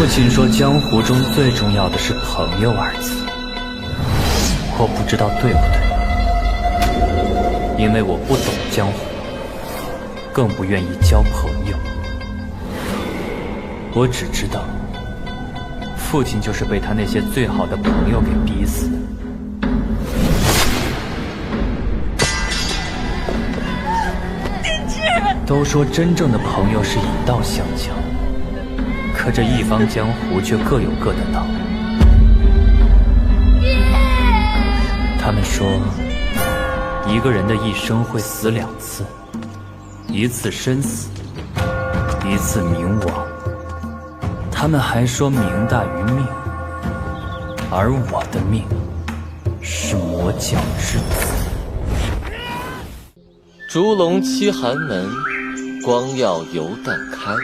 父亲说，江湖中最重要的是朋友二字。我不知道对不对，因为我不懂江湖，更不愿意交朋友。我只知道，父亲就是被他那些最好的朋友给逼死的。都说真正的朋友是以道相交，可这一方江湖却各有各的道。他们说，一个人的一生会死2次，一次生死，一次冥亡。他们还说命大于命，而我的命是魔教之子。烛龙七寒门，光耀犹旦开。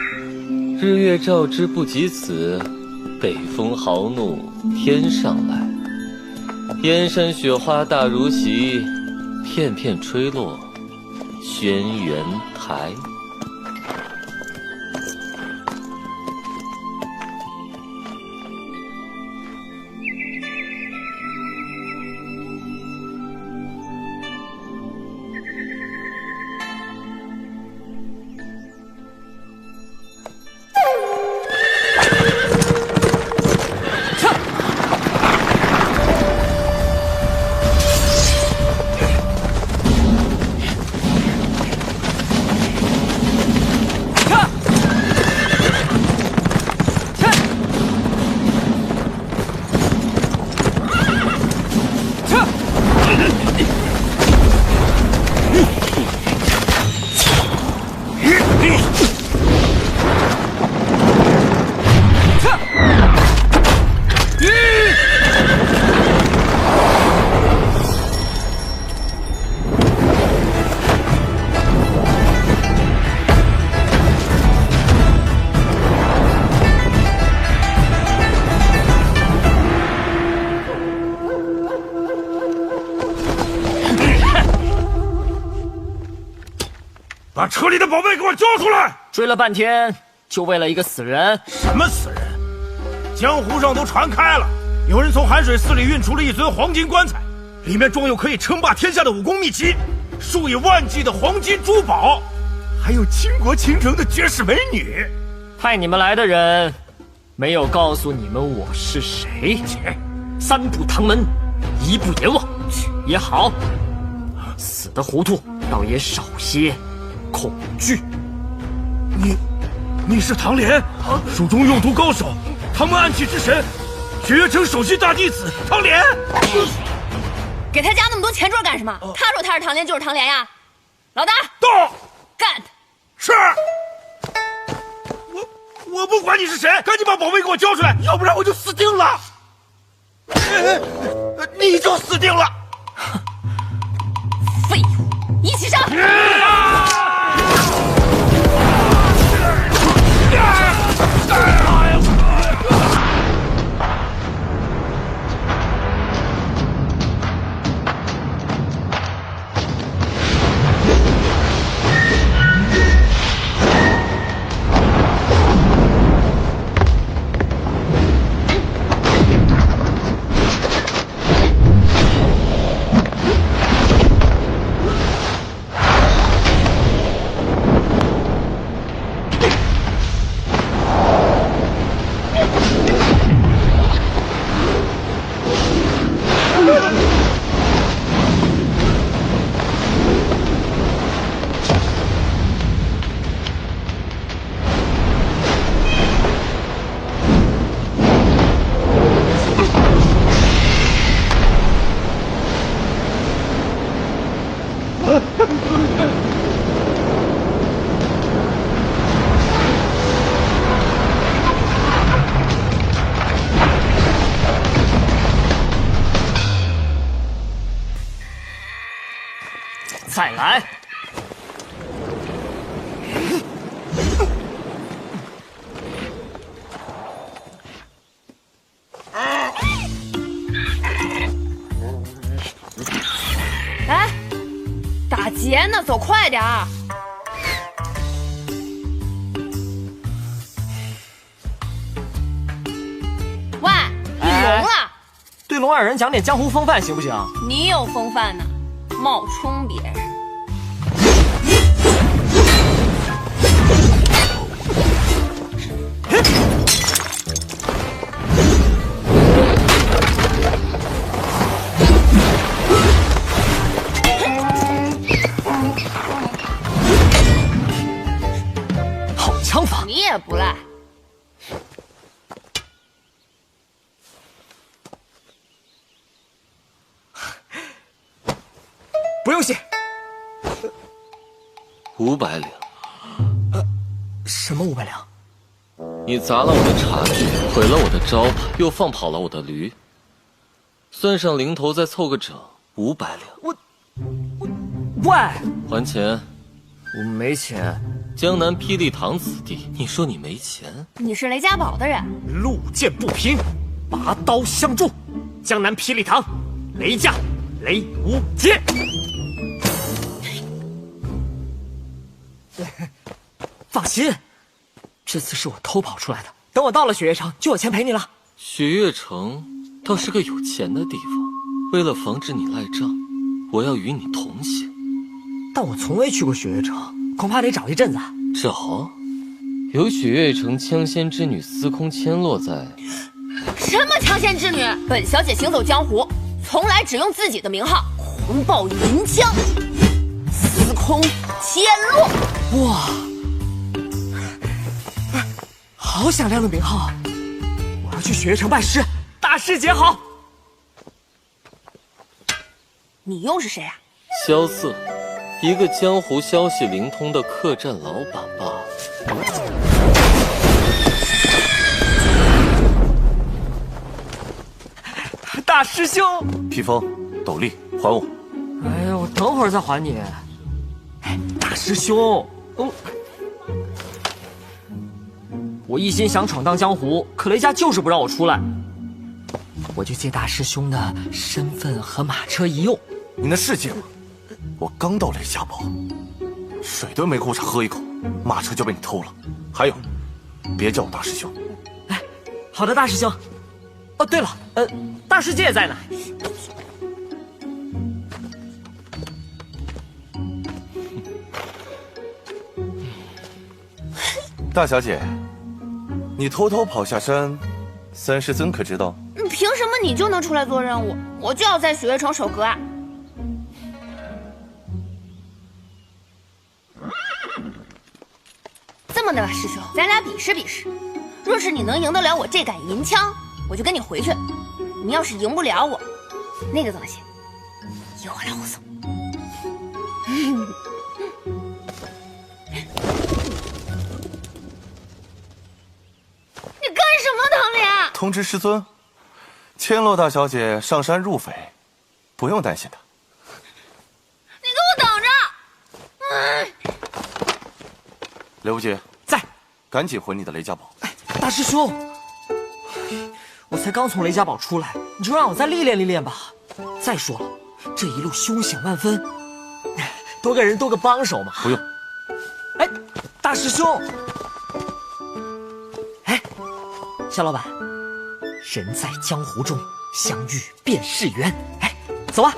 日月照之不及此，北风豪怒天上来。燕山雪花大如席，片片吹落轩辕台。把车里的宝贝给我交出来！追了半天，就为了一个死人？什么死人？江湖上都传开了，有人从寒水寺里运出了一尊黄金棺材，里面装有可以称霸天下的武功秘籍，数以万计的黄金珠宝，还有倾国倾城的绝世美女。派你们来的人，没有告诉你们我是谁。3步唐门，1步阎王，也好，死得糊涂，倒也少些恐惧。你是唐莲，蜀中用毒高手，唐门暗器之神，雪月城首席大弟子唐莲。给他加那么多前缀干什么？他说他是唐莲就是唐莲呀。老大，到，干他！是。我不管你是谁，赶紧把宝贝给我交出来，要不然我就死定了。你就死定了。废物，一起上！再来！哎，打劫呢，走快点儿！总让人讲点江湖风范行不行？你有风范呢，冒充别人。好枪法，你也不赖。不用谢。500两。什么500两？你砸了我的茶具，毁了我的招牌，又放跑了我的驴，算上零头再凑个整，500两。喂，还钱！我没钱。江南霹雳堂子弟，你说你没钱？你是雷家堡的人，路见不平，拔刀相助。江南霹雳堂，雷家，雷无劫。放心，这次是我偷跑出来的。等我到了雪月城，就有钱赔你了。雪月城倒是个有钱的地方。为了防止你赖账，我要与你同行。但我从未去过雪月城，恐怕得找一阵子。找？有雪月城枪仙之女司空千落在。什么强仙之女？本小姐行走江湖，从来只用自己的名号，狂暴银枪，司空千落。哇，好响亮的名号！我要去雪月城拜师。大师姐好。你又是谁啊？萧瑟，一个江湖消息灵通的客栈老板罢了。大师兄，披风、斗笠还我。哎呀，我等会儿再还你。大师兄，我一心想闯荡江湖，可雷家就是不让我出来，我就借大师兄的身份和马车一用。你那是借吗？我刚到雷家堡，水都没顾上喝一口，马车就被你偷了。还有，别叫我大师兄。哎，好的，大师兄。哦，对了，大师姐在呢。大小姐，你偷偷跑下山，三师尊可知道？凭什么你就能出来做任务，我就要在雪月城守阁啊？这么的吧，师兄，咱俩比试比试。若是你能赢得了我这杆银枪，我就跟你回去；你要是赢不了我，那个东西由我来护送。你干什么，唐莲？通知师尊，千落大小姐上山入匪，不用担心的。你给我等着！刘无忌在，赶紧回你的雷家堡。大师兄，我才刚从雷家堡出来，你就让我再历练历练吧。再说了，这一路凶险万分，多个人多个帮手嘛。不用。哎，大师兄，哎，肖老板，人在江湖中，相遇便是缘。哎，走啊！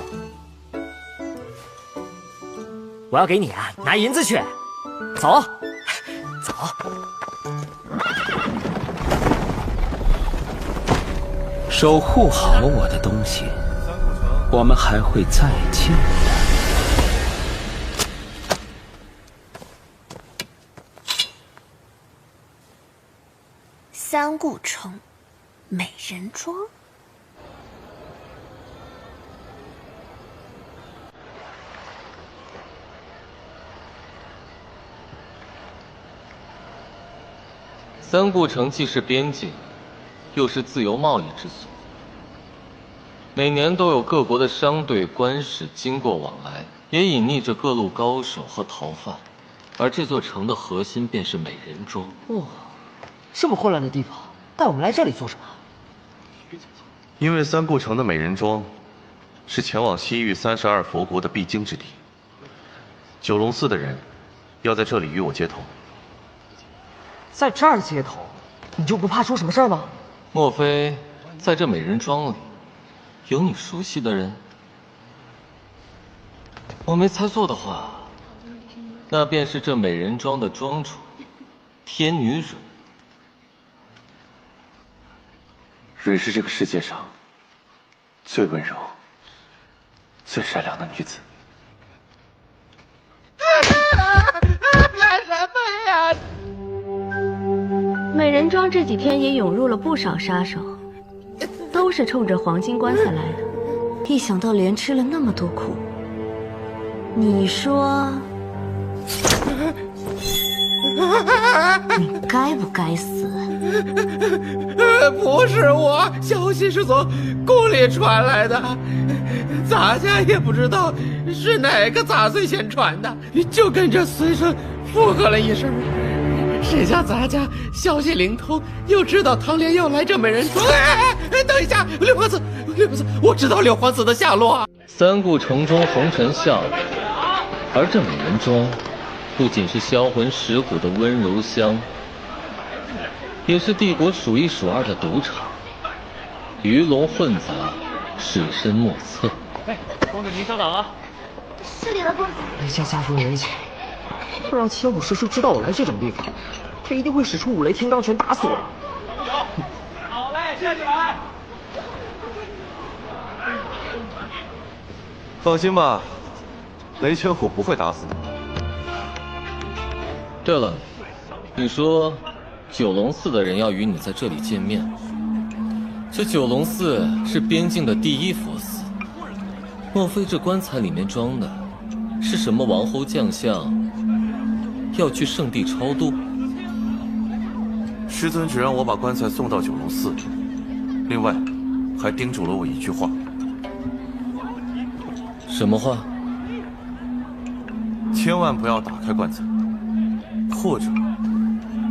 我要给你拿银子去。走，走。守护好我的东西，我们还会再见的。三顾城，美人庄。三顾城既是边境，又是自由贸易之所，每年都有各国的商队、官使经过往来，也隐匿着各路高手和逃犯。而这座城的核心便是美人庄。哇，这么混乱的地方，带我们来这里做什么？因为三顾城的美人庄是前往西域32佛国的必经之地，九龙寺的人要在这里与我接头。在这儿接头，你就不怕出什么事儿吗？莫非在这美人庄里，有你熟悉的人？我没猜错的话，那便是这美人庄的庄主，天女蕊。蕊是这个世界上最温柔、最善良的女子。干什么呀？美人庄这几天也涌入了不少杀手，都是冲着黄金棺材来的。一想到连吃了那么多苦，你说你该不该死？不是我，消息是从宫里传来的，咱家也不知道是哪个杂碎先传的，就跟着随声附和了一声。谁叫咱家消息灵通，又知道唐莲要来这美人庄。等一下，六皇子，我知道六皇子的下落。三顾城中红尘下落，而这美人庄，不仅是销魂蚀骨的温柔乡，也是帝国数一数二的赌场，鱼龙混杂，水深莫测。哎，公子您稍等啊！是你的公子。雷家家族人情，若让千虎师叔知道我来这种地方，他一定会使出五雷天罡拳打死我。好嘞，站起来！放心吧，雷千虎不会打死你。对了，你说九龙寺的人要与你在这里见面，这九龙寺是边境的第一佛寺，莫非这棺材里面装的是什么王侯将相要去圣地超度？师尊只让我把棺材送到九龙寺，另外还叮嘱了我一句话。什么话？千万不要打开棺材，或者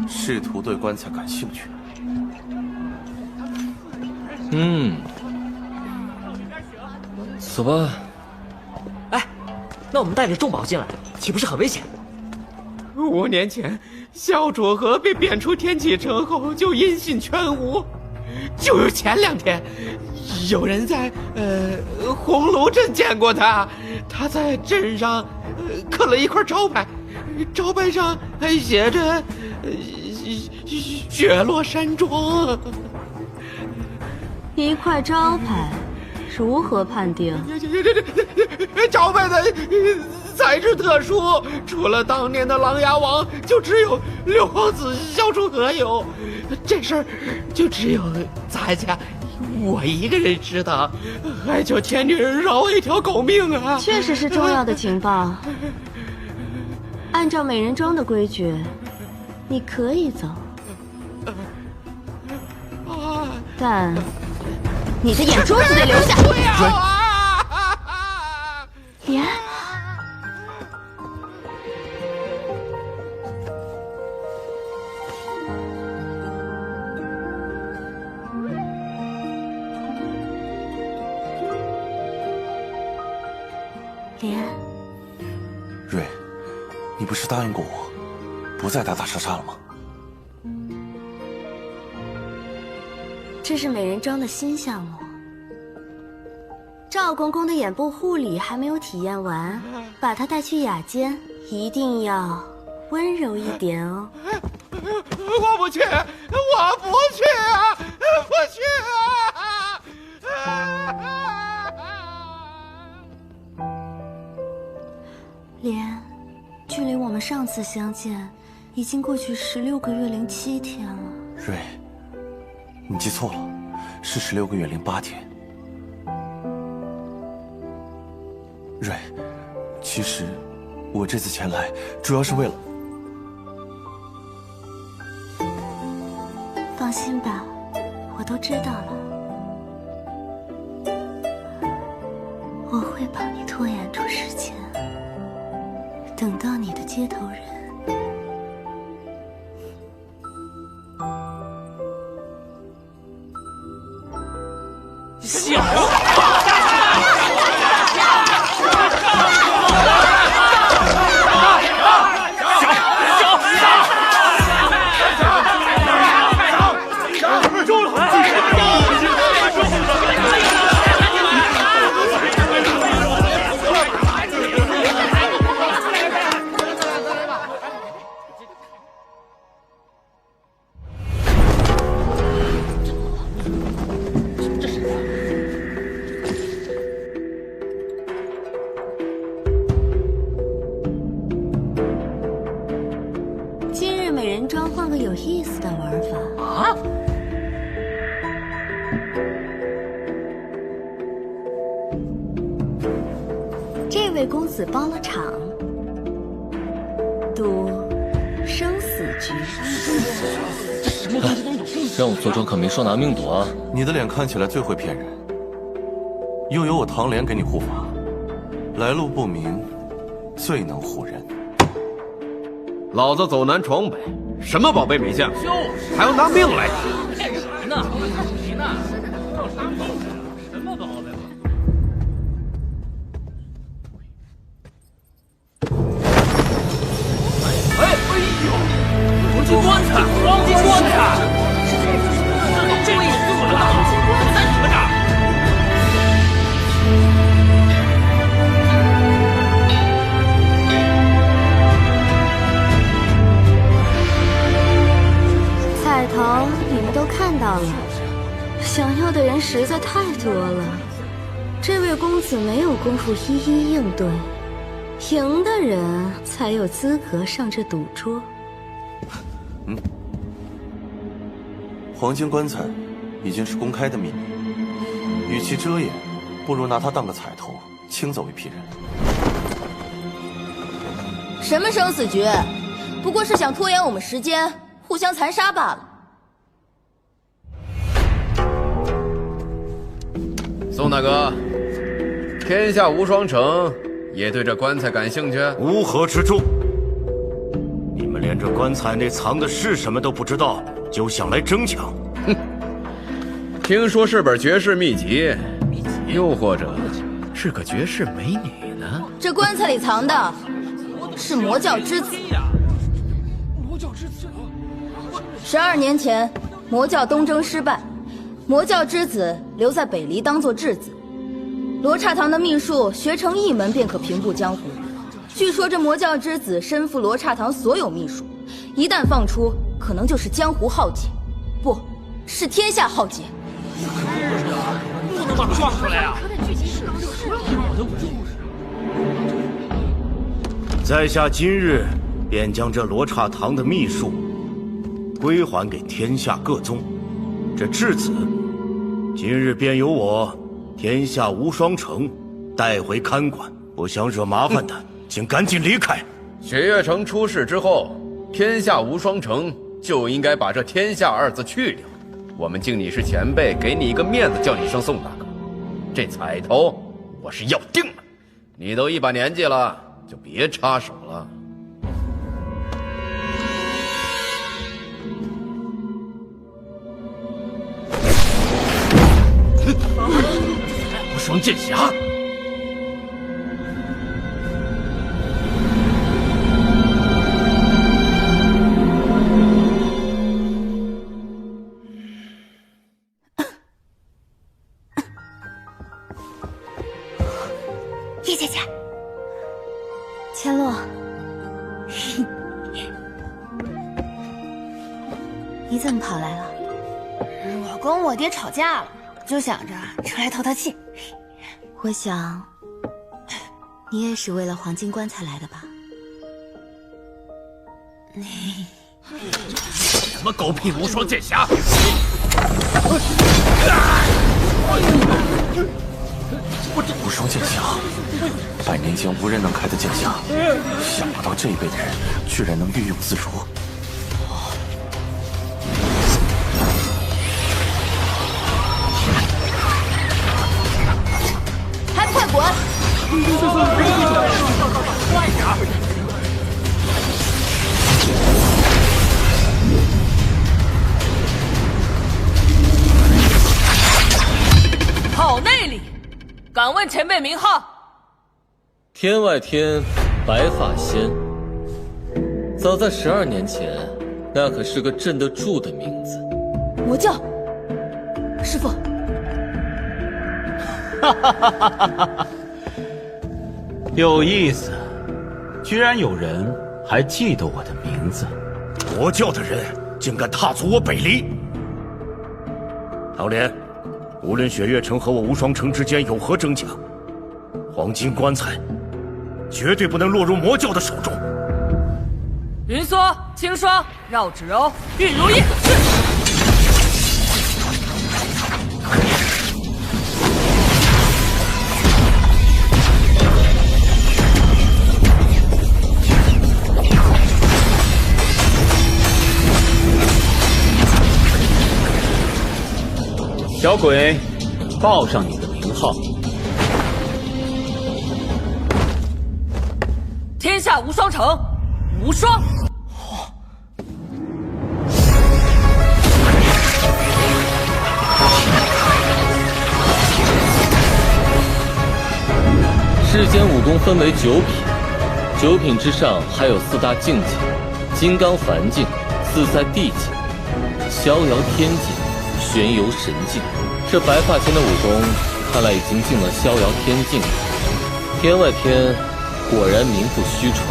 试图对棺材感兴趣。走吧。哎，那我们带着重宝进来，岂不是很危险？5年前，萧楚河被贬出天启城后，就音信全无。就有前2天，有人在红炉镇见过他，他在镇上刻了一块招牌，招牌上还写着雪落山庄。一块招牌，如何判定？招牌的材质特殊，除了当年的琅琊王，就只有六皇子萧楚河有。这事儿就只有咱家我一个人知道，还求天女饶我一条狗命啊！确实是重要的情报。按照美人庄的规矩，你可以走，但你的眼珠子得留下。莲，莲，瑞，你不是答应过我，不再打打杀杀了吗？这是美人庄的新项目，赵公公的眼部护理还没有体验完，把他带去雅间，一定要温柔一点哦。我不去，我不去啊，不去啊！莲，距离我们上次相见，已经过去16个月零7天了。瑞，你记错了，是16个月零8天。瑞，其实我这次前来主要是为了……放心吧，我都知道了。我会帮你拖延出时间，等到你的接头人。小人庄换个有意思的玩法啊！这位公子包了场，赌生死局。让我做庄可没说拿命赌啊！你的脸看起来最会骗人，又有我唐莲给你护法，来路不明，最能唬人。老子走南闯北，什么宝贝没见过，还要拿命来赌？骗人呢！你呢？什么宝贝？黄金棺材，黄金棺材！这里怎么了？在你们这儿？彩头，你们都看到了，想要的人实在太多了，这位公子没有功夫一一应对，赢的人才有资格上这赌桌。黄金棺材已经是公开的秘密，与其遮掩，不如拿它当个彩头，清走一批人。什么生死局？不过是想拖延我们时间，互相残杀罢了。宋大哥，天下无双城也对这棺材感兴趣？乌合之众，你们连这棺材内藏的是什么都不知道，就想来争抢？哼！听说是本绝世秘籍，又或者是个绝世美女呢？这棺材里藏的是魔教之子。12年前，魔教东征失败，魔教之子留在北离当作质子。罗刹堂的秘术学成一门便可平步江湖。据说这魔教之子身负罗刹堂所有秘术，一旦放出，可能就是江湖浩劫，不是天下浩劫。不能把他撞出来啊！在下今日便将这罗刹堂的秘术归还给天下各宗。这质子，今日便由我天下无双城带回看管。不想惹麻烦的，请赶紧离开。雪月城出事之后，天下无双城就应该把这天下二字去掉。我们敬你是前辈，给你一个面子，叫你声宋大哥。这彩头我是要定了。你都一把年纪了，就别插手了。无双剑侠。叶姐姐，千落，你怎么跑来了？我跟我爹吵架了，就想着出来透透气。我想，你也是为了黄金棺材来的吧？什么狗屁无双剑侠！无双剑侠，100年间无人能开的剑侠，想不到这一辈的人居然能运用自如。还不快滚！快点！好内力，敢问前辈名号？天外天，白发仙。早在12年前，那可是个镇得住的名字。魔教，师父。哈哈哈哈哈！有意思，居然有人还记得我的名字。魔教的人竟敢踏足我北离！唐莲，无论雪月城和我无双城之间有何争抢，黄金棺材绝对不能落入魔教的手中。云缩、轻霜、绕指柔、运如意，是。小鬼，报上你的名号。天下无双城，无双。世间武功分为9品，9品之上还有4大境界：金刚梵境、自在地境、逍遥天境、玄游神境。这白发仙的武功，看来已经进了逍遥天境了。天外天，果然名不虚传。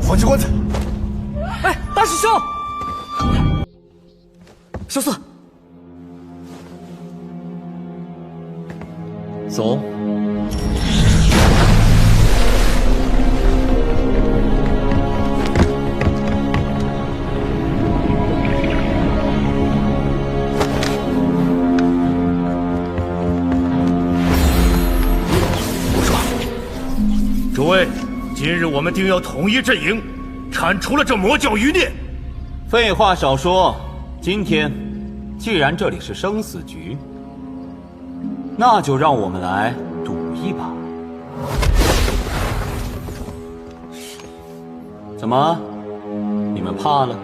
黄金棺材！哎，大师兄，小四，走。诸位，今日我们定要统一阵营，铲除了这魔教余孽。废话少说，今天既然这里是生死局，那就让我们来赌一把。怎么，你们怕了？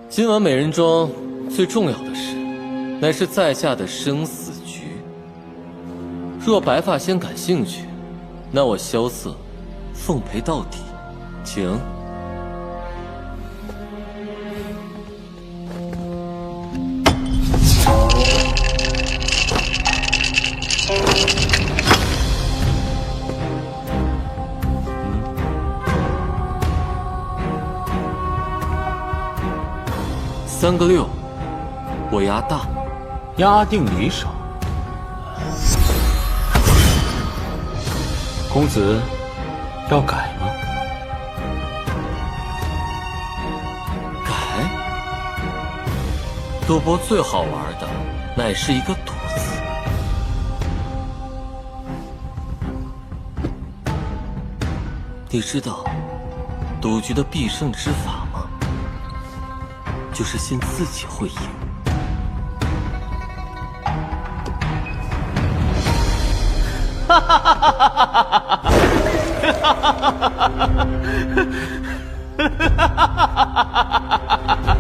今晚美人庄最重要的事，乃是在下的生死局。若白发仙感兴趣，那我萧瑟奉陪到底，请。3个6，我压大，压定离手。公子要改吗？改？赌博最好玩的乃是一个赌字。你知道赌局的必胜之法吗？就是信自己会赢。哈哈哈哈哈哈！哈哈哈哈！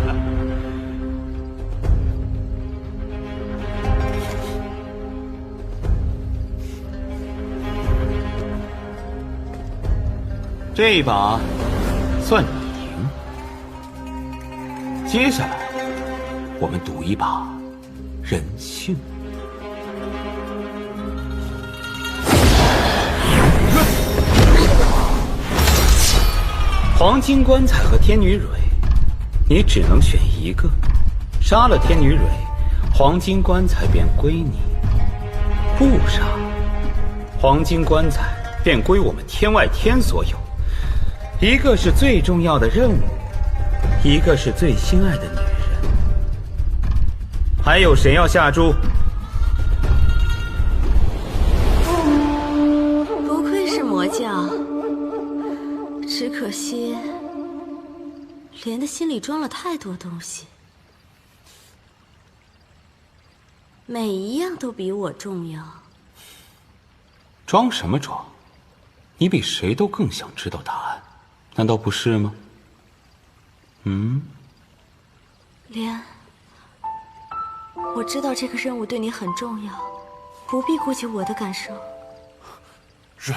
这一把算你赢。接下来，我们赌一把人性。黄金棺材和天女蕊，你只能选一个。杀了天女蕊，黄金棺材便归你；不杀，黄金棺材便归我们天外天所有。一个是最重要的任务，一个是最心爱的女人。还有谁要下注？不愧是魔教，只可惜莲的心里装了太多东西，每一样都比我重要。装什么装？你比谁都更想知道答案，难道不是吗？莲，我知道这个任务对你很重要，不必顾及我的感受。蕊，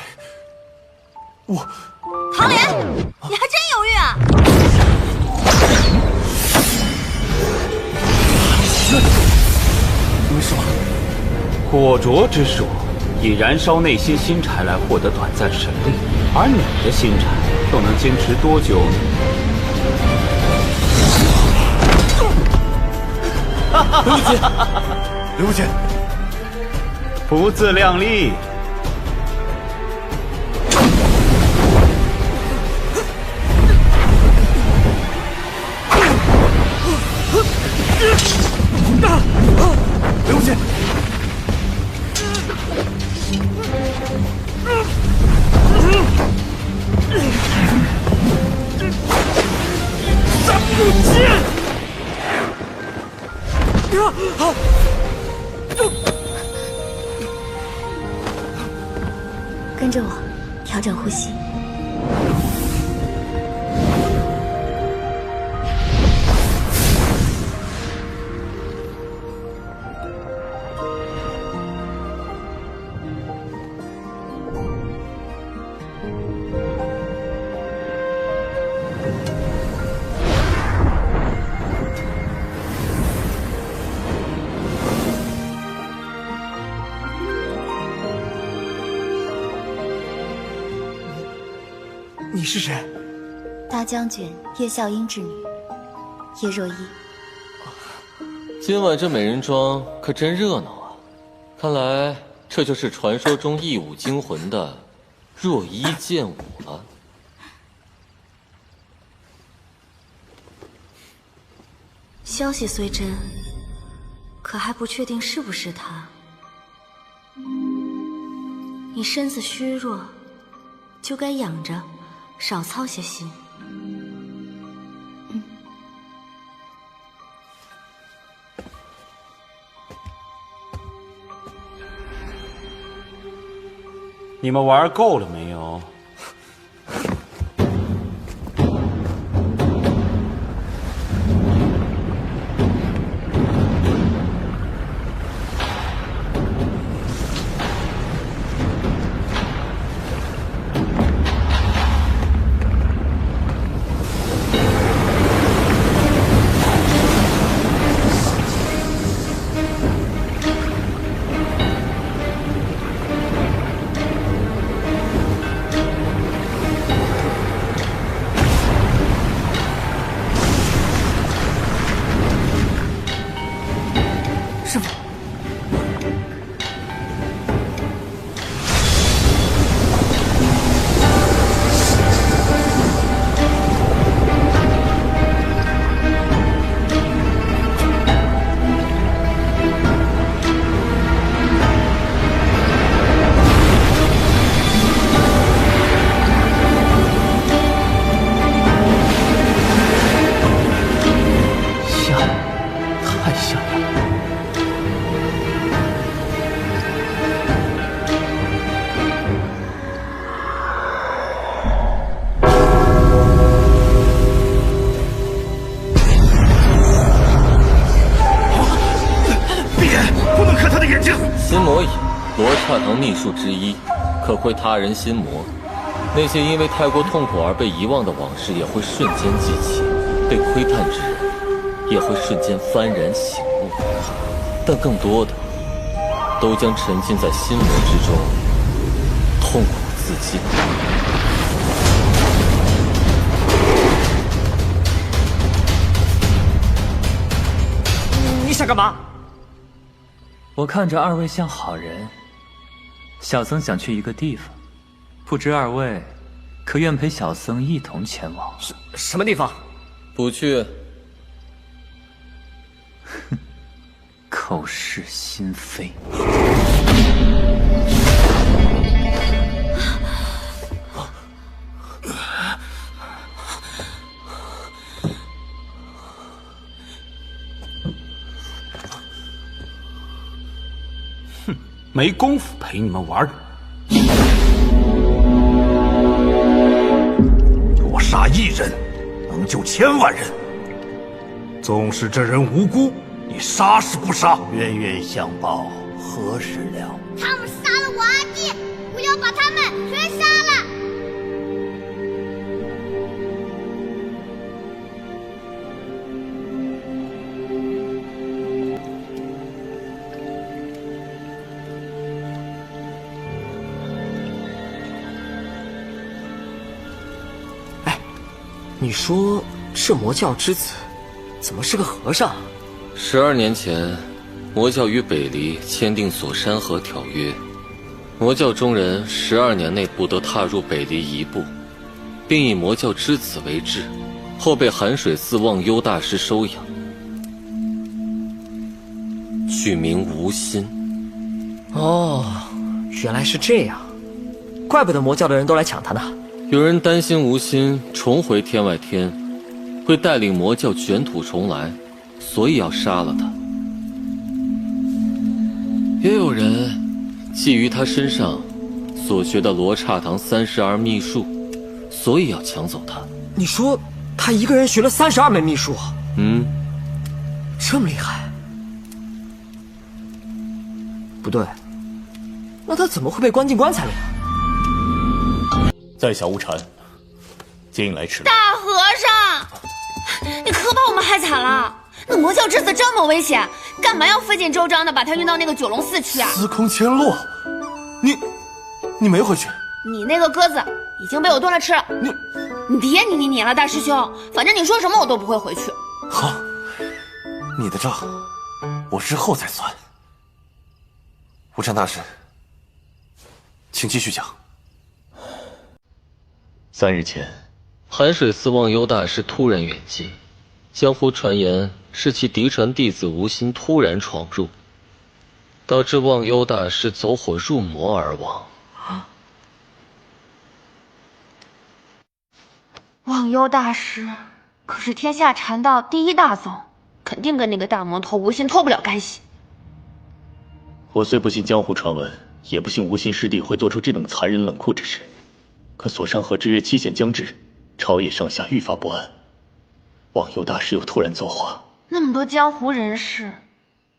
我唐莲，你还真犹豫啊！没事吧？火灼之术以燃烧内心心柴来获得短暂神力，而你的心柴又能坚持多久呢？刘姐，刘姐，不自量力。刘姐，三不剑。跟着我，调整呼吸。你是谁？大将军叶笑英之女，叶若依。今晚这美人庄可真热闹啊！看来这就是传说中一舞惊魂的若依剑舞了。消息虽真，可还不确定是不是他。你身子虚弱，就该养着，少操些心。你们玩够了没有？心魔眼，罗刹堂秘术之一，可窥他人心魔。那些因为太过痛苦而被遗忘的往事，也会瞬间记起；被窥探之人，也会瞬间幡然醒悟。但更多的，都将沉浸在心魔之中，痛苦自尽。你想干嘛？我看着二位像好人，小僧想去一个地方，不知二位可愿陪小僧一同前往？什么地方？不去。哼，口是心非。没工夫陪你们玩。我杀一人，能救1000万人。纵使这人无辜，你杀是不杀？冤冤相报何时了？他们杀了我阿弟，我要把他们全杀了！你说这魔教之子怎么是个和尚？12年前，魔教与北离签订锁山河条约，魔教中人12年内不得踏入北离一步，并以魔教之子为质，后被寒水寺忘忧大师收养，取名无心。哦，原来是这样，怪不得魔教的人都来抢他呢。有人担心无心重回天外天，会带领魔教卷土重来，所以要杀了他。也有人觊觎他身上所学的罗刹堂32秘术，所以要抢走他。你说他一个人学了32门秘术？这么厉害？不对，那他怎么会被关进棺材里？在下无禅，接引来迟了。大和尚，你可把我们害惨了！那魔教之子这么危险，干嘛要费尽周章的把他运到那个九龙寺去啊？司空千落，你没回去？你那个鸽子已经被我炖了吃了。你别你了，大师兄，反正你说什么我都不会回去。好，你的账我日后再算。无禅大师，请继续讲。3日前，寒水寺忘忧大师突然远迹，江湖传言是其嫡传弟子无心突然闯入，导致忘忧大师走火入魔而亡。忘忧大师可是天下禅道第一大宗，肯定跟那个大魔头无心脱不了干系。我虽不信江湖传闻，也不信无心师弟会做出这等残忍冷酷之事。可锁山河之约期限将至，朝野上下愈发不安。忘忧大师又突然造化，那么多江湖人士，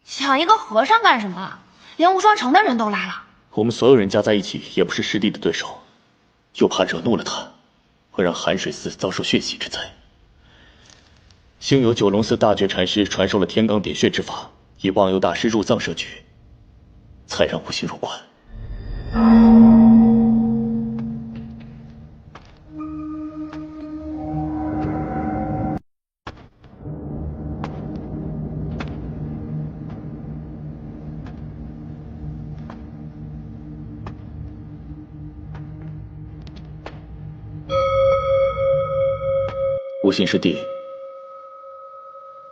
抢一个和尚干什么？连无双城的人都来了。我们所有人加在一起也不是师弟的对手，又怕惹怒了他，会让寒水寺遭受血洗之灾。幸有九龙寺大觉禅师传授了天罡点穴之法，以忘忧大师入藏设局，才让无心入关。无心师弟，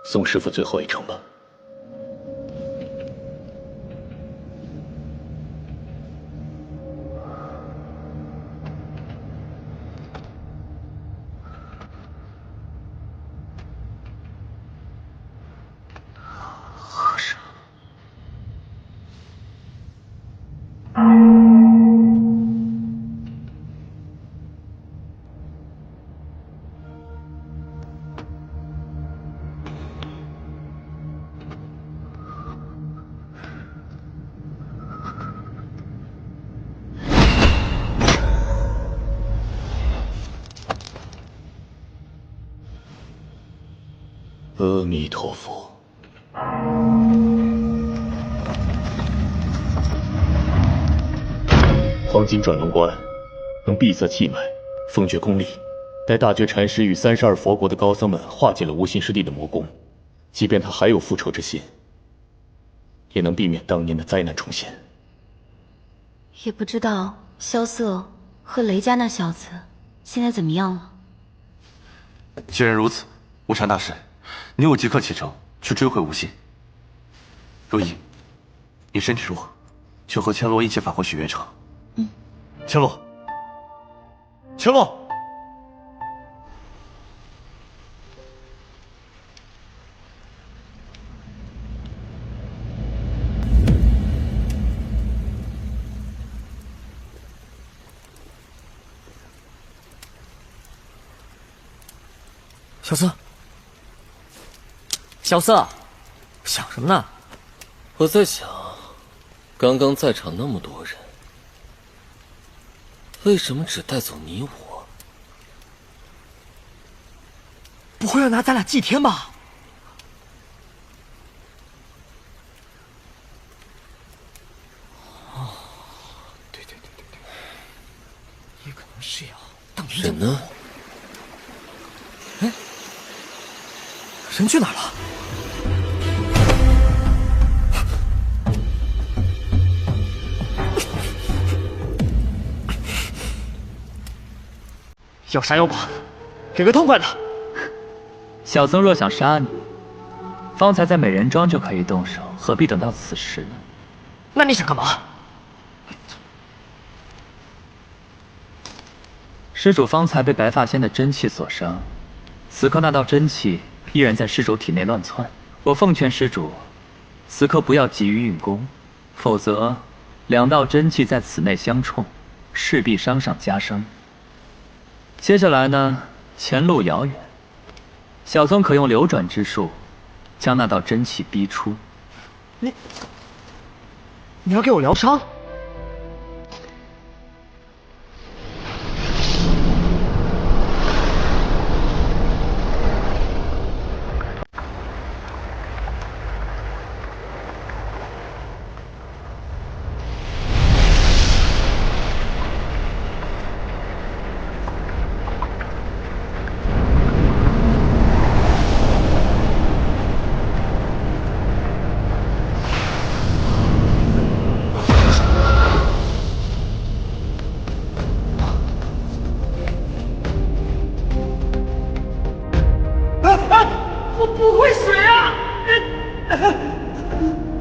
送师父最后一程吧。和尚，阿弥陀佛。黄金转轮关能闭塞气脉，封绝功力。待大觉禅师与32佛国的高僧们化解了无心师弟的魔功，即便他还有复仇之心，也能避免当年的灾难重现。也不知道萧瑟和雷家那小子现在怎么样了。既然如此，无禅大师，你我即刻启程去追回无心。如意，你身体弱，就和千罗一起返回许愿城。千罗，千罗。小瑟，小瑟，想什么呢？我在想，刚刚在场那么多人，为什么只带走你我？不会要拿咱俩祭天吧？哦，对，也可能是要当人呢？哎，人去哪儿了？要杀要剐，给个痛快的！小僧若想杀你，方才在美人庄就可以动手，何必等到此时呢？那你想干嘛？施主方才被白发仙的真气所伤，此刻那道真气依然在施主体内乱窜。我奉劝施主，此刻不要急于运功，否则两道真气在此内相冲，势必伤上加伤。接下来呢，前路遥远，小僧可用流转之术，将那道真气逼出。你要给我疗伤？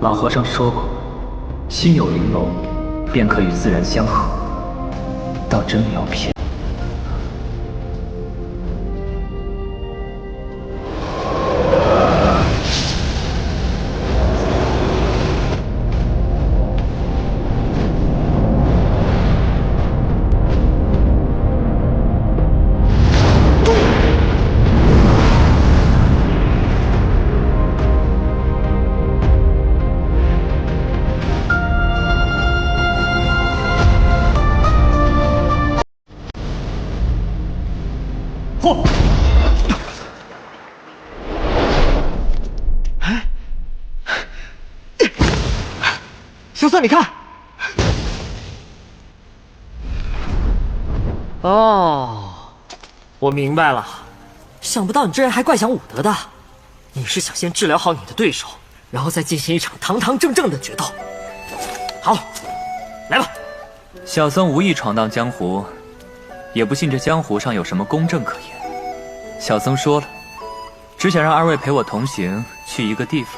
老和尚说过，心有玲珑，便可与自然相合。倒真没有骗。嚯！小僧，你看。哦，我明白了，想不到你这人还怪讲武德的。你是想先治疗好你的对手，然后再进行一场堂堂正正的决斗。好，来吧。小僧无意闯荡江湖，也不信这江湖上有什么公正可言。小僧说了，只想让二位陪我同行去一个地方。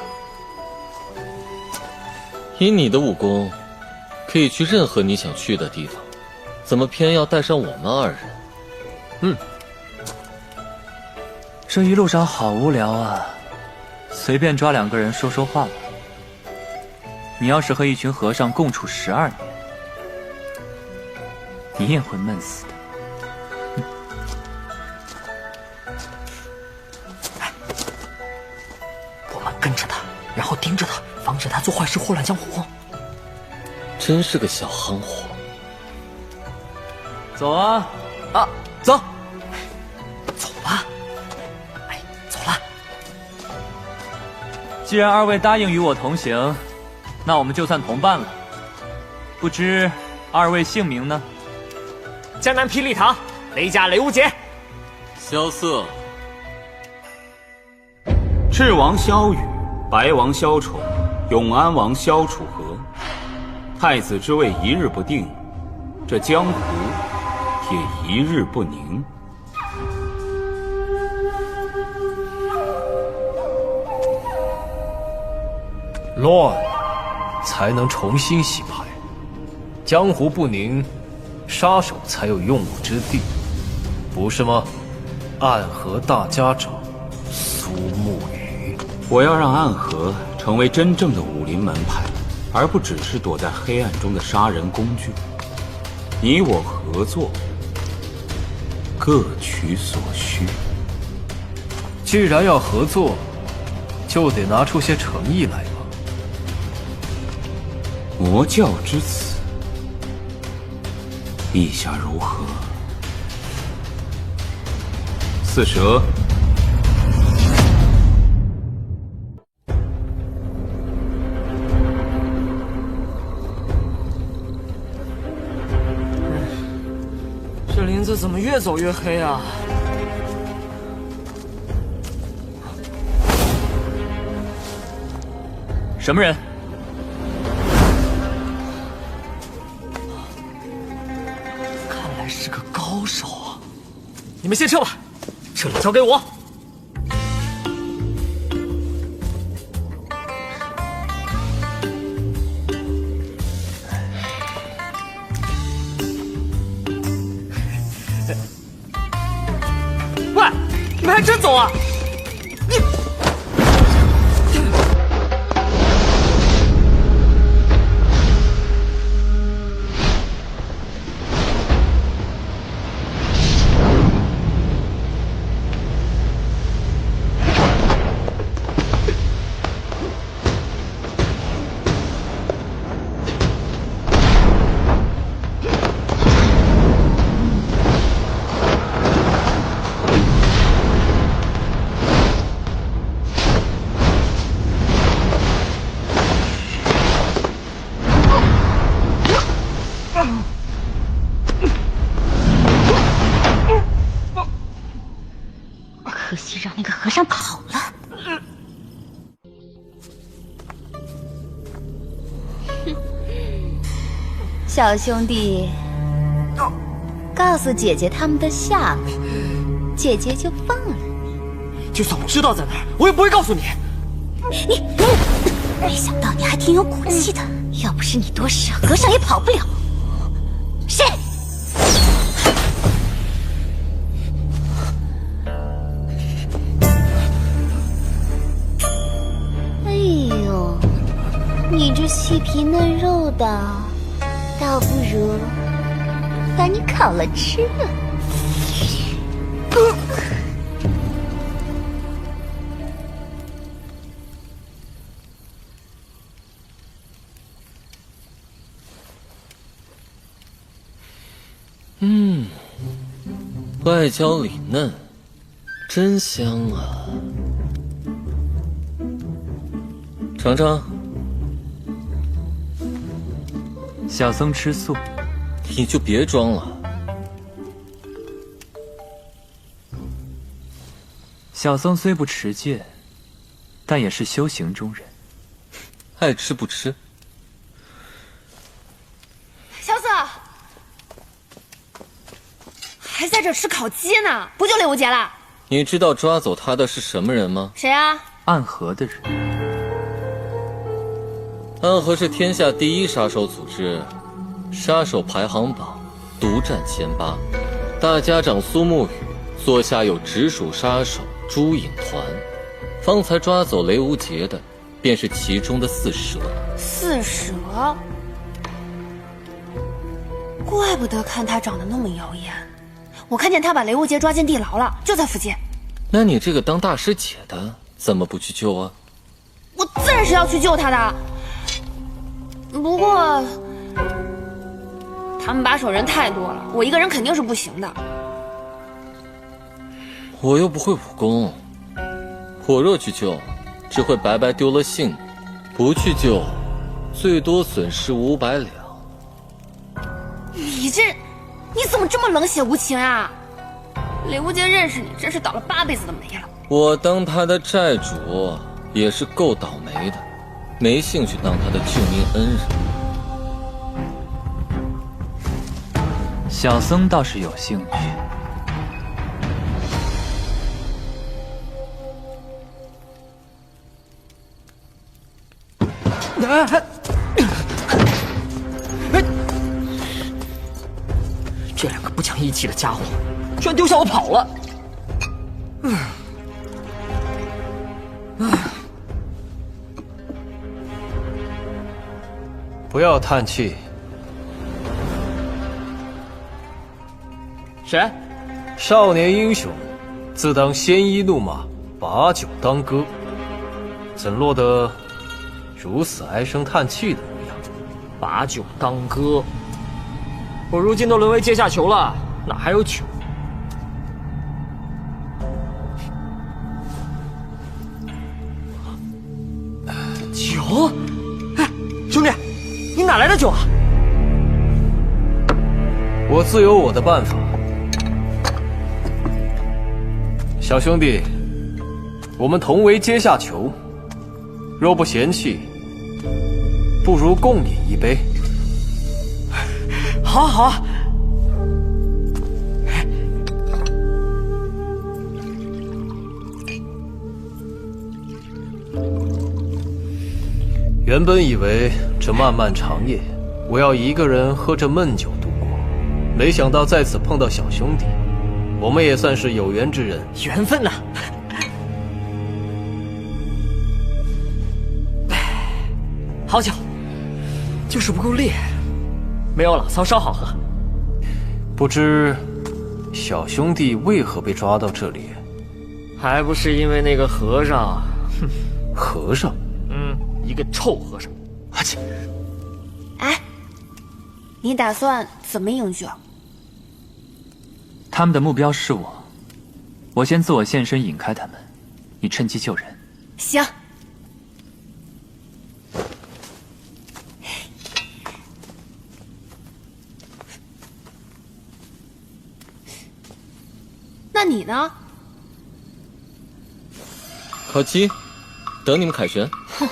以你的武功，可以去任何你想去的地方，怎么偏要带上我们二人？这一路上好无聊啊，随便抓两个人说说话吧。你要是和一群和尚共处12年，你也会闷死的。我们跟着他，然后盯着他，防止他做坏事祸乱江湖。真是个小憨货。走啊！啊，走。走吧。哎，走了。既然二位答应与我同行，那我们就算同伴了。不知二位姓名呢？江南霹雳堂，雷家雷无节。萧瑟。赤王萧雨，白王萧宠，永安王萧楚河。太子之位一日不定，这江湖也一日不宁。乱，才能重新洗牌；江湖不宁，杀手才有用武之地，不是吗？暗河大家长苏沐雨，我要让暗河成为真正的武林门派，而不只是躲在黑暗中的杀人工具。你我合作，各取所需。既然要合作，就得拿出些诚意来嘛。魔教之子，意下如何？四蛇。这林子怎么越走越黑啊？什么人？看来是个高手啊！你们先撤吧，这里交给我。喂，你们还真走啊？你。可惜让那个和尚跑了。小兄弟，告诉姐姐他们的下落，姐姐就放了你。就算我知道在哪儿，我也不会告诉你。你，没想到你还挺有骨气的，要不是你多事，和尚也跑不了。谁？哎呦，你这细皮嫩肉的，倒不如把你烤了吃了。外焦里嫩，真香啊！尝尝。小僧吃素，你就别装了。小僧虽不持戒，但也是修行中人。爱吃不吃。小瑟，还在这吃烤鸡呢，不就雷无节了？你知道抓走他的是什么人吗？谁啊？暗河的人。暗河是天下第一杀手组织，杀手排行榜独占前8。大家长苏沐雨座下有直属杀手朱影团，方才抓走雷无节的，便是其中的四蛇。四蛇，怪不得看他长得那么妖艳。我看见他把雷无节抓进地牢了，就在附近。那你这个当大师姐的，怎么不去救啊？我自然是要去救他的。不过，他们把守人太多了，我一个人肯定是不行的。我又不会武功，我若去救，只会白白丢了性命；不去救，最多损失500两。你怎么这么冷血无情啊？雷无节认识你，真是倒了8辈子的霉了。我当他的债主也是够倒霉的，没兴趣当他的救命恩人。小僧倒是有兴趣。这两个不讲义气的家伙，居然丢下我跑了！不要叹气。谁？少年英雄，自当鲜衣怒马，把酒当歌。怎落得如此唉声叹气的模样？把酒当歌，我如今都沦为阶下囚了，哪还有酒？酒？哎，兄弟，你哪来的酒啊？我自有我的办法。小兄弟，我们同为阶下囚，若不嫌弃，不如共饮一杯。好啊好啊。原本以为这漫漫长夜，我要一个人喝着闷酒度过，没想到在此碰到小兄弟，我们也算是有缘之人。缘分呐！好酒，就是不够烈，没有老骚烧好喝。不知小兄弟为何被抓到这里？还不是因为那个和尚。哼，和尚？一个臭和尚。阿切！哎，你打算怎么赢去？他们的目标是我，我先自我现身引开他们，你趁机救人。行。那你呢？可期，等你们凯旋。哼。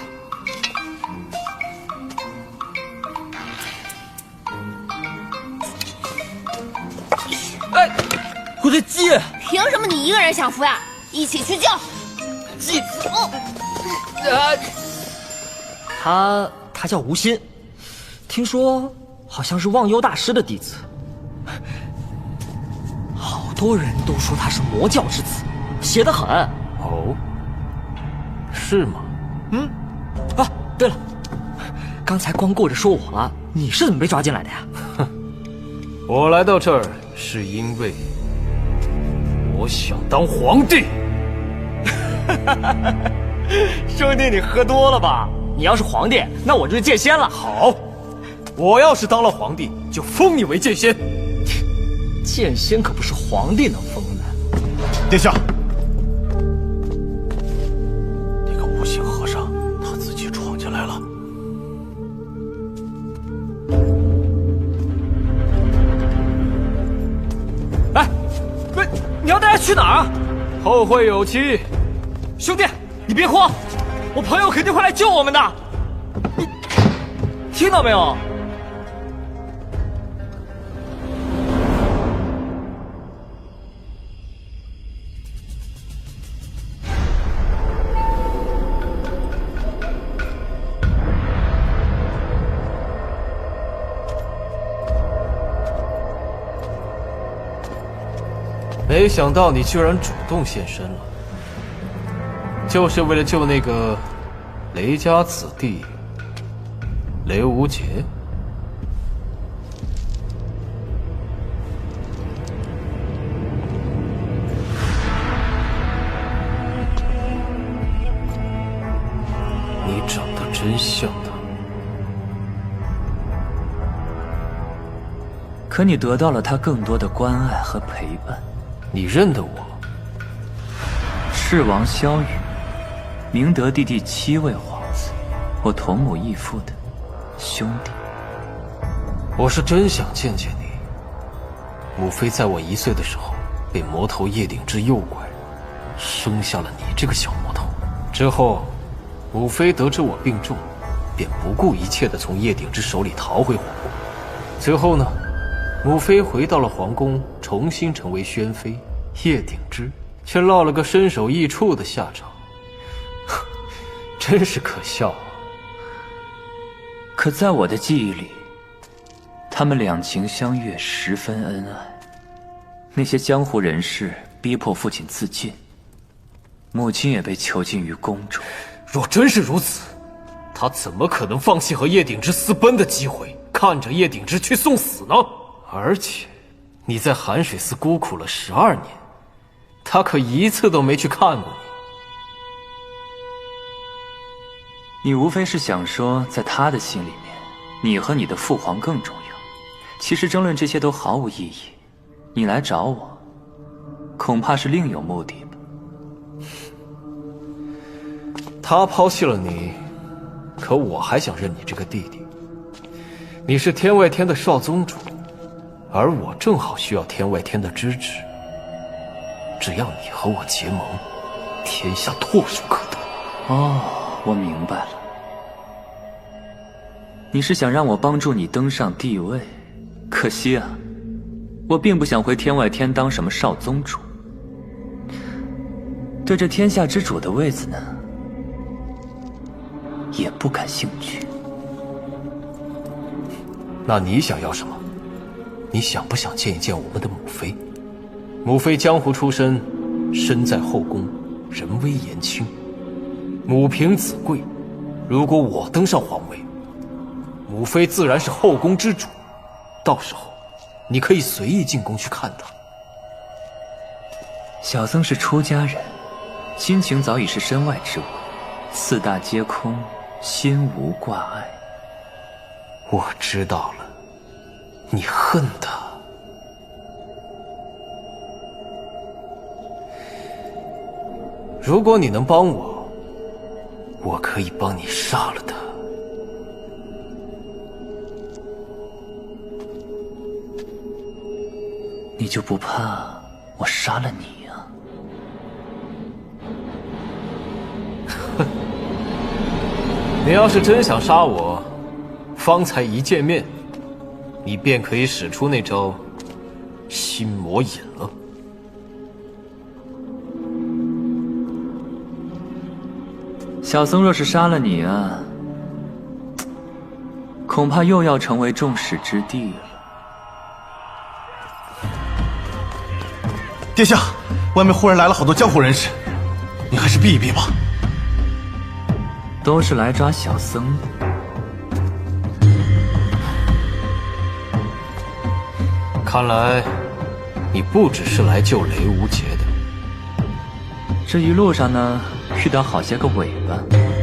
我的鸡！凭什么你一个人享福呀？一起去救！鸡！他叫吴昕，听说好像是忘忧大师的弟子。好多人都说他是魔教之子，邪得很。哦，是吗？啊，对了，刚才光顾着说我了，你是怎么被抓进来的呀？哼，我来到这儿是因为我想当皇帝。兄弟，你喝多了吧？你要是皇帝，那我就是剑仙了。好，我要是当了皇帝，就封你为剑仙。剑仙可不是皇帝能封的。殿下，那个无形和尚他自己闯进来了。哎，喂，你要带他去哪儿啊？后会有期。兄弟，你别慌，我朋友肯定会来救我们的。你听到没有？没想到你居然主动现身了，就是为了救那个雷家子弟雷无节。你长得真像他，可你得到了他更多的关爱和陪伴。你认得我？赤王萧雨，明德帝第7位皇子，我同母异父的兄弟。我是真想见见你。母妃在我1岁的时候被魔头叶鼎之诱拐，生下了你这个小魔头。之后，母妃得知我病重，便不顾一切地从叶鼎之手里逃回皇宫。最后呢，母妃回到了皇宫，重新成为宣妃。叶鼎之却落了个身首异处的下场，真是可笑啊！可在我的记忆里，他们两情相悦，十分恩爱。那些江湖人士逼迫父亲自尽，母亲也被囚禁于宫中。若真是如此，他怎么可能放弃和叶鼎之私奔的机会，看着叶鼎之去送死呢？而且，你在寒水寺孤苦了12年，他可一次都没去看过你无非是想说，在他的心里面，你和你的父皇更重要。其实争论这些都毫无意义。你来找我，恐怕是另有目的吧？他抛弃了你，可我还想认你这个弟弟。你是天外天的少宗主，而我正好需要天外天的支持。只要你和我结盟，天下唾手可得。哦，我明白了。你是想让我帮助你登上帝位，可惜啊，我并不想回天外天当什么少宗主。对这天下之主的位子呢，也不感兴趣。那你想要什么？你想不想见一见我们的母妃？母妃江湖出身，身在后宫，人微言轻，母凭子贵。如果我登上皇位，母妃自然是后宫之主，到时候你可以随意进宫去看她。小僧是出家人，心情早已是身外之物，四大皆空，心无挂碍。我知道了，你恨他。如果你能帮我，我可以帮你杀了他。你就不怕我杀了你啊？哼！你要是真想杀我，方才一见面，你便可以使出那招心魔引了。小僧若是杀了你啊，恐怕又要成为众矢之的了。殿下，外面忽然来了好多江湖人士，你还是避一避吧。都是来抓小僧的。看来你不只是来救雷无节的。这一路上呢，遇到好些个尾巴，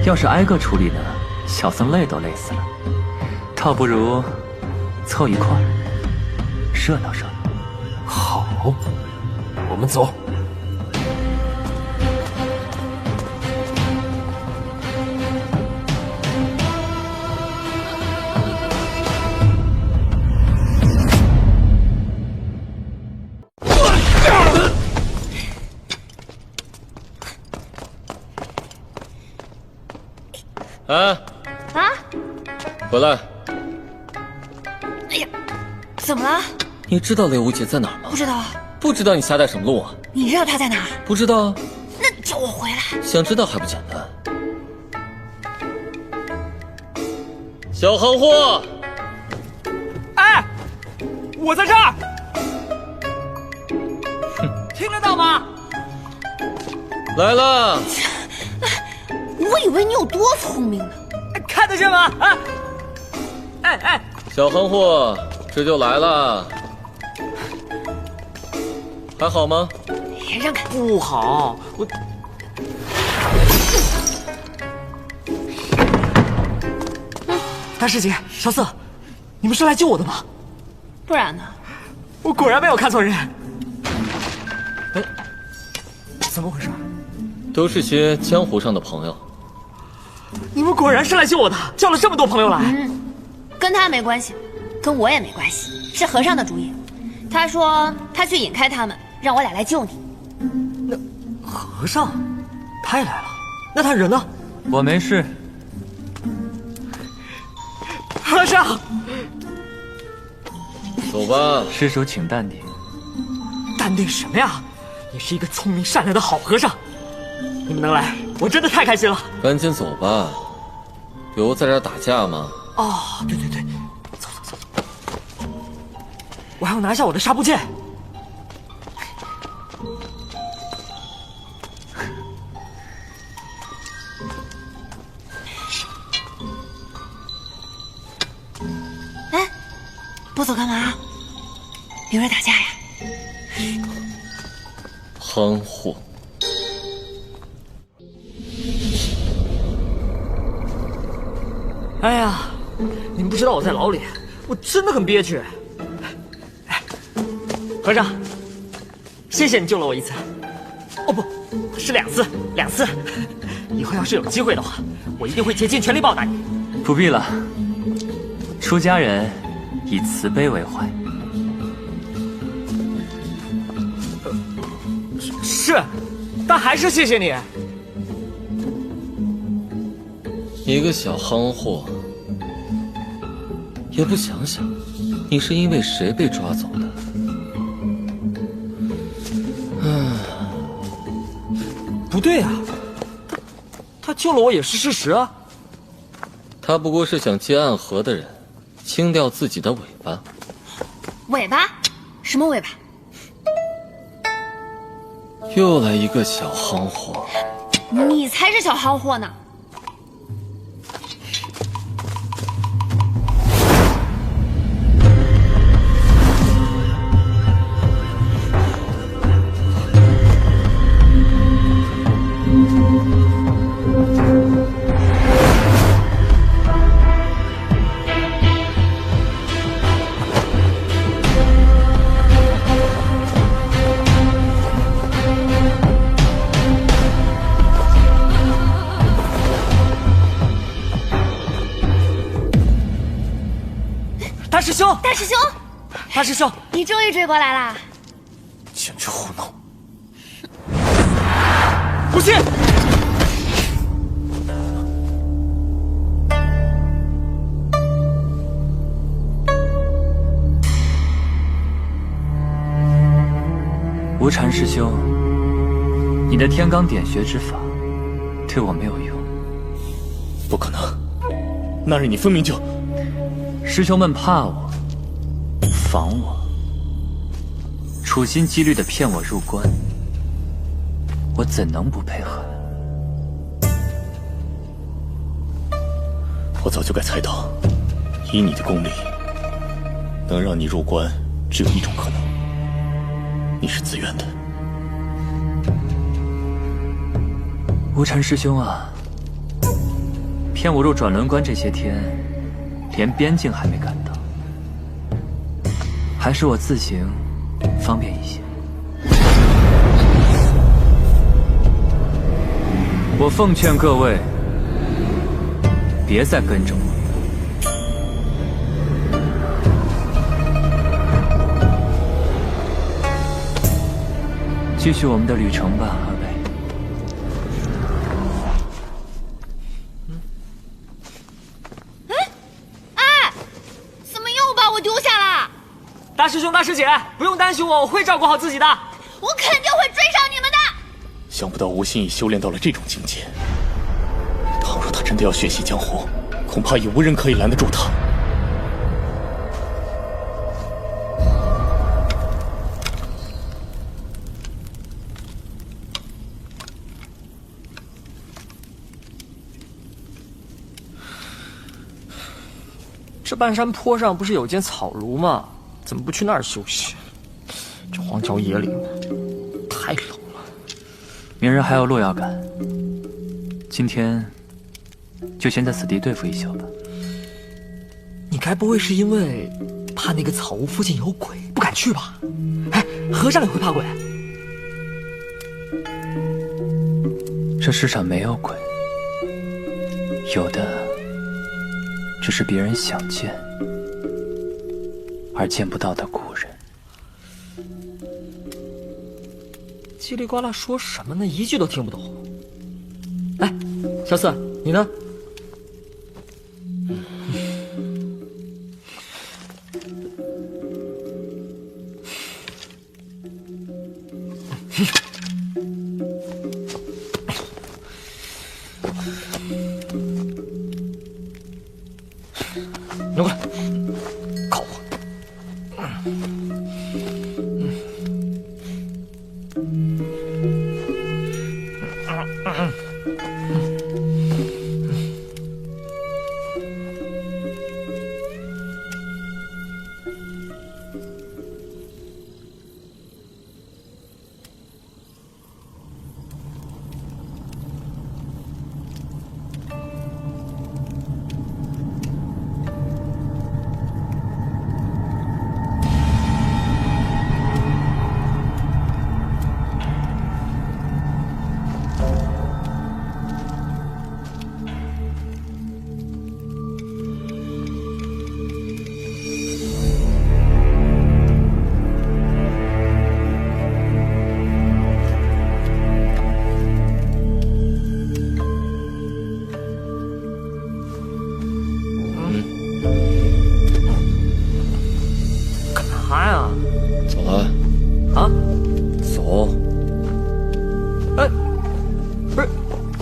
要是挨个处理呢，小僧累都累死了。倒不如凑一块儿，热闹热闹。好，我们走。啊！回来！哎呀，怎么了？你知道雷无节在哪儿吗？不知道啊。不知道你瞎带什么路啊？你知道他在哪儿？不知道。那叫我回来。想知道还不简单？小行货！哎，我在这儿。听得到吗？来了。我以为你有多聪明呢，看得见吗？啊！哎，小行货，这就来了，还好吗？让开！不好，我。大师姐，小瑟，你们是来救我的吗？不然呢？我果然没有看错人。哎，怎么回事？都是些江湖上的朋友。你们果然是来救我的，叫了这么多朋友来。跟他没关系，跟我也没关系，是和尚的主意。他说他去引开他们，让我俩来救你。那和尚，他也来了？那他人呢？我没事。和尚，走吧。施主请淡定。淡定什么呀？你是一个聪明善良的好和尚。你们能来，我真的太开心了。赶紧走吧，有在这儿打架吗？哦，对，走。我还要拿下我的纱布剑。哎，不走干嘛？留着打架呀？憨货。哎呀，你们不知道我在牢里，我真的很憋屈。和尚，谢谢你救了我一次。哦不，是2次，2次。以后要是有机会的话，我一定会竭尽全力报答你。不必了，出家人以慈悲为怀。是，但还是谢谢你。一个小夯货，也不想想，你是因为谁被抓走的？不对啊，他救了我也是事实啊。他不过是想接暗河的人，清掉自己的尾巴。尾巴？什么尾巴？又来一个小夯货。你才是小夯货呢！大师兄，大师兄，大师兄，你终于追过来啦！简直胡闹！不信！无禅师兄，你的天罡点穴之法对我没有用。不可能，那日你分明就……师兄们怕我，防我，处心积虑地骗我入关，我怎能不配合呢？我早就该猜到，以你的功力，能让你入关，只有一种可能，你是自愿的。无禅师兄啊，骗我入转轮关这些天，连边境还没赶到，还是我自行方便一些。我奉劝各位，别再跟着我，继续我们的旅程吧，二位。大师兄、大师姐，不用担心我，我会照顾好自己的。我肯定会追上你们的。想不到吴心已修炼到了这种境界，倘若他真的要血洗江湖，恐怕也无人可以拦得住他。这半山坡上不是有间草庐吗？怎么不去那儿休息？这荒郊野岭太冷了。明日还有路要赶，今天就先在此地对付一宿吧。你该不会是因为怕那个草屋附近有鬼，不敢去吧？哎，和尚也会怕鬼？这世上没有鬼，有的只是别人想见而见不到的故人。叽里呱啦说什么呢？一句都听不懂。哎，小四，你呢？扭过来，靠我。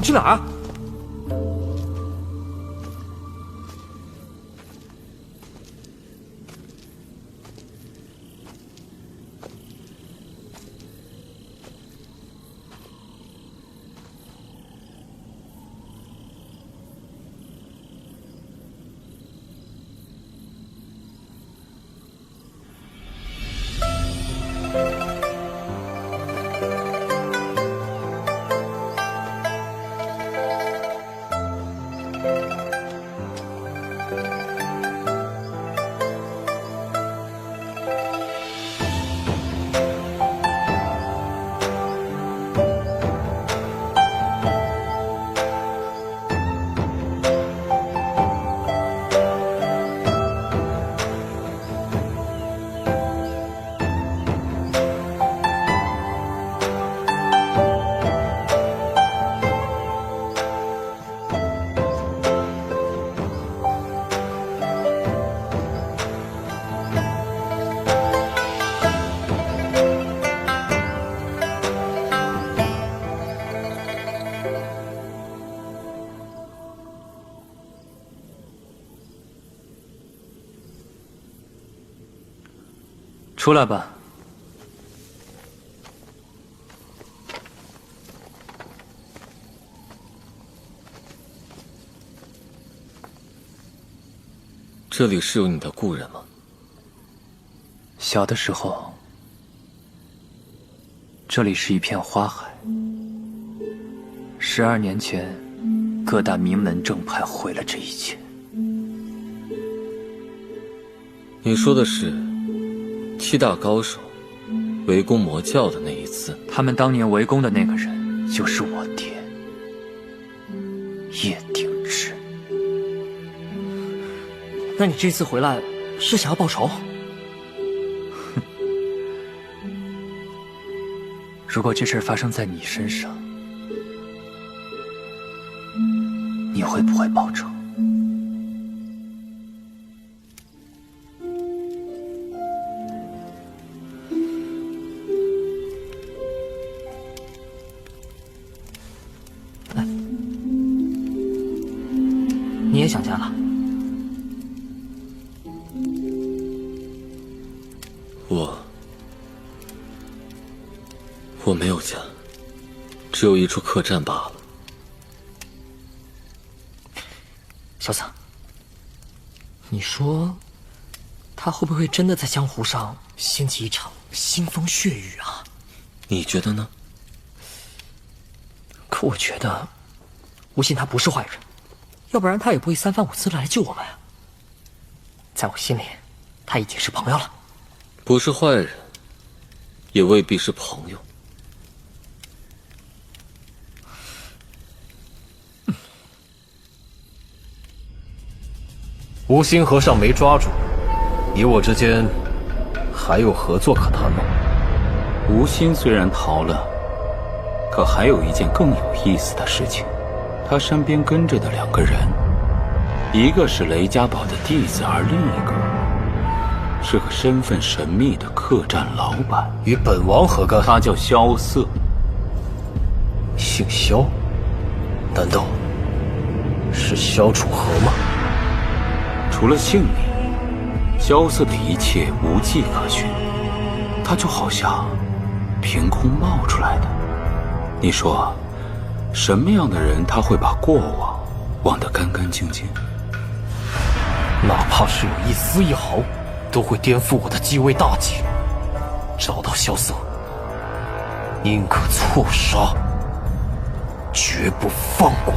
去哪儿？出来吧。这里是有你的故人吗？小的时候，这里是一片花海。12年前，各大名门正派毁了这一切。你说的是7大高手围攻魔教的那一次？他们当年围攻的那个人，就是我爹，叶鼎之。那你这次回来是想要报仇？如果这事儿发生在你身上，你会不会报仇？你也想家了？我没有家，只有一处客栈罢了。小子，你说他会不会真的在江湖上掀起一场腥风血雨啊？你觉得呢？可我觉得吴昕他不是坏人，要不然他也不会3番5次的来救我们啊。在我心里，他已经是朋友了。不是坏人，也未必是朋友。吴昕和尚没抓住，你我之间还有合作可谈吗？吴昕虽然逃了，可还有一件更有意思的事情，他身边跟着的2个人，一个是雷家堡的弟子，而另一个是个身份神秘的客栈老板。与本王何干？他叫萧瑟，姓萧，难道是萧楚河吗？除了姓名，萧瑟的一切无迹可寻，他就好像凭空冒出来的。你说，什么样的人他会把过往忘得干干净净？哪怕是有一丝一毫，都会颠覆我的继位大计。找到萧瑟，宁可错杀，绝不放过。